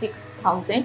6000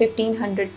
1500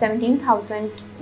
17,000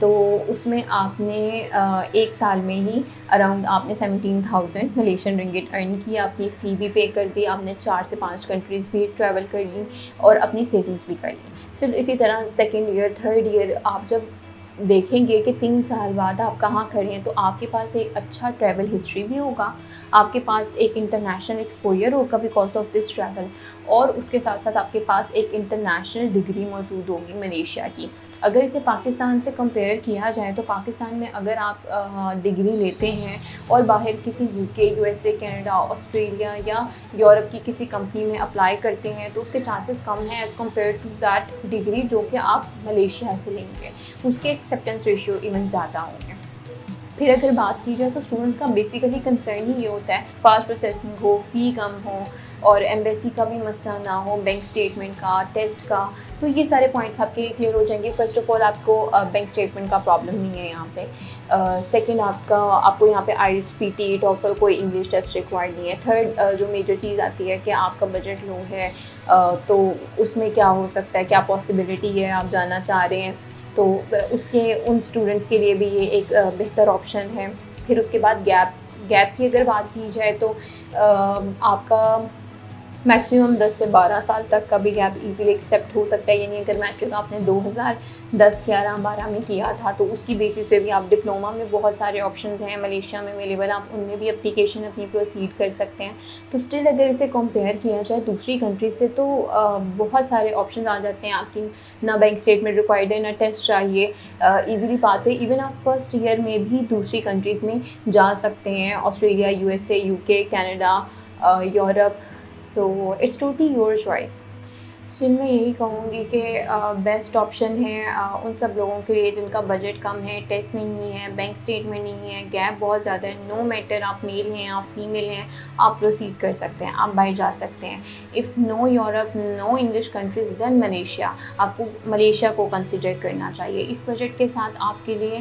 تو اس میں آپ نے ایک سال میں ہی اراؤنڈ آپ نے 17,000 ملیشین رنگٹ ارن کی، اپنی فی بھی پے کر دی، آپ نے 4 سے 5 کنٹریز بھی ٹریول کر لی اور اپنی سیونگس بھی کر لی. صرف اسی طرح سیکنڈ ایئر تھرڈ ایئر آپ جب دیکھیں گے کہ 3 سال بعد آپ کہاں کھڑے ہیں، تو آپ کے پاس ایک اچھا ٹریول ہسٹری بھی ہوگا، آپ کے پاس ایک انٹرنیشنل ایکسپوئر ہوگا بیکاز آف دس ٹریول، اور اس کے ساتھ ساتھ آپ کے پاس ایک انٹرنیشنل ڈگری موجود ہوگی ملیشیا کی. اگر اسے پاکستان سے کمپیئر کیا جائے تو پاکستان میں اگر آپ ڈگری لیتے ہیں اور باہر کسی یو کے، you S a, Canada, Australia یا یورپ کی کسی کمپنی میں اپلائی کرتے ہیں تو اس کے چانسز کم ہیں as compare to that degree جو کہ آپ ملیشیا سے لیں گے، اس کے ایکسیپٹنس ریشیو ایون زیادہ ہوں گے. پھر اگر بات کی جائے تو اسٹوڈنٹ کا بیسیکلی کنسرن ہی یہ ہوتا ہے فاسٹ پروسیسنگ ہو، فی کم ہو اور ایمبیسی کا بھی مسئلہ نہ ہو، بینک اسٹیٹمنٹ کا، ٹیسٹ کا. تو یہ سارے پوائنٹس آپ کے کلیئر ہو جائیں گے. فرسٹ آف آل آپ کو بینک اسٹیٹمنٹ کا پرابلم نہیں ہے یہاں پہ. سیکنڈ آپ کو یہاں پہ آئیلٹس، پی ٹی، ٹوفل کوئی انگلش ٹیسٹ ریکوائرڈ نہیں ہے. تھرڈ جو میجر چیز آتی ہے کہ آپ کا بجٹ لو ہے تو اس میں کیا ہو سکتا ہے، کیا پاسبلٹی ہے آپ جانا چاہ رہے ہیں، تو اس کے ان اسٹوڈنٹس کے لیے بھی یہ ایک بہتر آپشن ہے. پھر اس کے بعد گیپ کی اگر بات کی جائے تو آپ کا میکسیمم 10 سے 12 سال تک کا بھی گیپ ایزیلی ایکسیپٹ ہو سکتا ہے. یعنی اگر میٹرک آپ نے 2010 11 12 میں کیا تھا تو اس کی بیسس پہ بھی آپ ڈپلوما میں بہت سارے آپشنز ہیں ملیشیا میں اویلیبل، آپ ان میں بھی اپلیکیشن اپنی پروسیڈ کر سکتے ہیں. تو اسٹل اگر اسے کمپیئر کیا جائے دوسری کنٹری سے تو بہت سارے آپشنز آ جاتے ہیں آپ کی. نہ بینک اسٹیٹمنٹ ریکوائرڈ ہے، نہ ٹیسٹ چاہیے، ایزیلی پاتھ وے. ایون آپ فرسٹ ایئر میں بھی دوسری کنٹریز میں جا سکتے ہیں، Australia, U S A, U K, Canada, Europe. So it's totally your choice. Still میں یہی کہوں گی کہ بیسٹ آپشن ہے ان سب لوگوں کے لیے جن کا بجٹ کم ہے، ٹیسٹ نہیں ہے، بینک اسٹیٹمنٹ نہیں ہے، گیپ بہت زیادہ ہے. نو میٹر آپ میل ہیں، آپ فیمیل ہیں، آپ پروسیڈ کر سکتے ہیں، آپ باہر جا سکتے ہیں. If no Europe, no English countries, then Malaysia. آپ کو ملیشیا کو کنسیڈر کرنا چاہیے. اس بجٹ کے ساتھ آپ کے لیے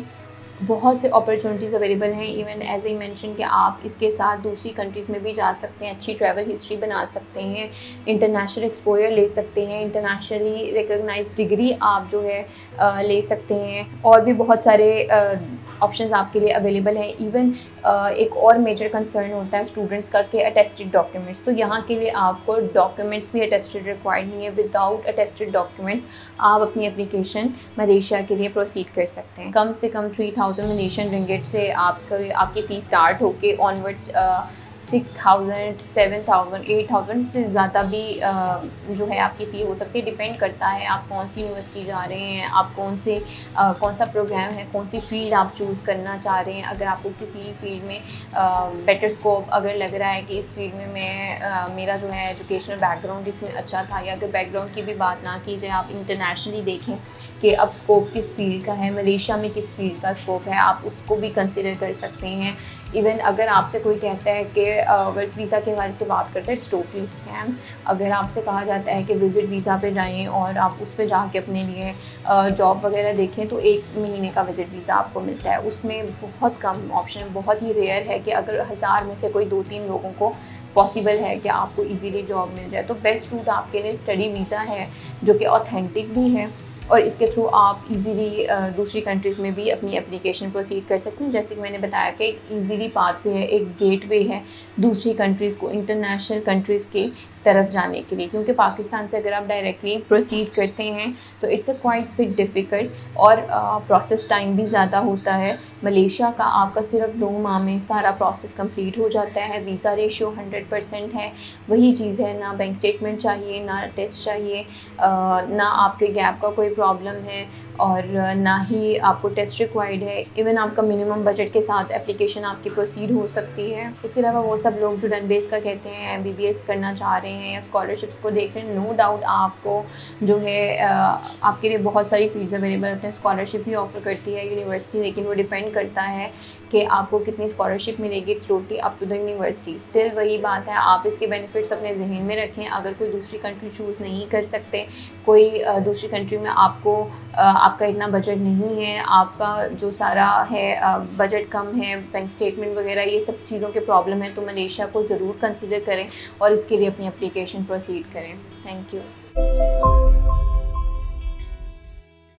بہت سے اپرچونیٹیز اویلیبل ہیں. ایون ایز اے مینشن کہ آپ اس کے ساتھ دوسری کنٹریز میں بھی جا سکتے ہیں، اچھی ٹریول ہسٹری بنا سکتے ہیں، انٹرنیشنل ایکسپوئر لے سکتے ہیں، انٹرنیشنلی ریکگنائز ڈگری آپ جو ہے لے سکتے ہیں. اور بھی بہت سارے آپشنز آپ کے لیے اویلیبل ہیں. ایون ایک اور میجر کنسرن ہوتا ہے اسٹوڈنٹس کا کہ اٹیسٹڈ ڈاکیومنٹس. تو یہاں کے لیے آپ کو ڈاکیومنٹس بھی اٹیسٹڈ ریکوائرڈ نہیں ہے. وداؤٹ اٹیسٹڈ ڈاکیومنٹس آپ اپنی اپلیکیشن ملیشیا کے لیے پروسیڈ کر سکتے ہیں. کم سے کم 3,000 ملیشین رنگٹ سے آپ کی فی اسٹارٹ ہو کے آنورڈس 6,000 7,000 8,000 سے زیادہ بھی جو ہے آپ کی فی ہو سکتی ہے. ڈپینڈ کرتا ہے آپ کون سی یونیورسٹی جا رہے ہیں، آپ کون سا پروگرام ہے، کون سی فیلڈ آپ چوز کرنا چاہ رہے ہیں. اگر آپ کو کسی فیلڈ میں بیٹر اسکوپ اگر لگ رہا ہے کہ اس فیلڈ میں میرا جو ہے ایجوکیشنل بیک گراؤنڈ اس میں اچھا تھا، یا اگر بیک گراؤنڈ کی بھی بات نہ کی جائے، آپ انٹرنیشنلی دیکھیں کہ اب اسکوپ کس فیلڈ کا ہے، ملیشیا میں کس فیلڈ کا اسکوپ ہے، آپ اس کو بھی کنسیڈر کر سکتے ہیں. ایون اگر آپ سے کوئی کہتا ہے کہ ورک ویزا کے حوالے سے بات کرتے ہیں، اٹس ٹوٹلی اسکیم. اگر آپ سے کہا جاتا ہے کہ وزٹ ویزا پہ جائیں اور آپ اس پہ جا کے اپنے لیے جاب وغیرہ دیکھیں تو 1 مہینے کا وزٹ ویزا آپ کو ملتا ہے. اس میں بہت کم آپشن، بہت ہی ریئر ہے کہ اگر 1000 میں سے کوئی 2-3 لوگوں کو پاسبل ہے کہ آپ کو ایزیلی جاب مل جائے. تو بیسٹ روٹ آپ کے لیے اسٹڈی ویزا ہے جو کہ اوتھینٹک بھی ہے، اور اس کے تھرو آپ ایزیلی دوسری کنٹریز میں بھی اپنی اپلیکیشن پروسیڈ کر سکتے ہیں. جیسے کہ میں نے بتایا کہ ایک ایزیلی پاتھ وے ہے، ایک گیٹ وے ہے دوسری کنٹریز کو، انٹرنیشنل کنٹریز کی طرف جانے کے لیے. کیونکہ پاکستان سے اگر آپ ڈائریکٹلی پروسیڈ کرتے ہیں تو it's a quite bit difficult, اور پروسیس ٹائم بھی زیادہ ہوتا ہے. ملیشیا کا آپ کا صرف 2 ماہ میں سارا پروسیس کمپلیٹ ہو جاتا ہے. ویزا ریشیو 100% ہے. وہی چیز ہے، نہ بینک اسٹیٹمنٹ چاہیے، نہ ٹیسٹ چاہیے، نہ آپ کے گیپ کا کوئی پرابلم ہے، اور نہ ہی آپ کو ٹیسٹ ریکوائرڈ ہے. ایون آپ کا منیمم بجٹ کے ساتھ اپلیکیشن آپ کی پروسیڈ ہو سکتی ہے. اس کے علاوہ وہ سب لوگ جو ڈن بیس کا کہتے ہیں MBBS کرنا چاہ رہے ہیں یا اسکالرشپس کو دیکھ رہے ہیں، نو ڈاؤٹ آپ کو جو ہے آپ کے لیے بہت ساری فیلڈز اویلیبل ہوتے ہیں. اسکالرشپ بھی آفر کرتی ہے یونیورسٹی، لیکن وہ ڈپینڈ کرتا ہے کہ آپ کو کتنی اسکالرشپ ملے گی. It's totally up to the university. Still وہی بات ہے، آپ اس کے بینیفٹس اپنے ذہن میں رکھیں. اگر کوئی دوسری کنٹری چوز نہیں کر سکتے، کوئی دوسری کنٹری میں آپ کا اتنا بجٹ نہیں ہے، آپ کا جو سارا ہے بجٹ کم ہے، بینک اسٹیٹمنٹ وغیرہ یہ سب چیزوں کے پرابلم ہے، تو ملیشیا کو ضرور کنسیڈر کریں اور اس کے لیے اپنی اپلیکیشن پروسیڈ کریں. Thank you.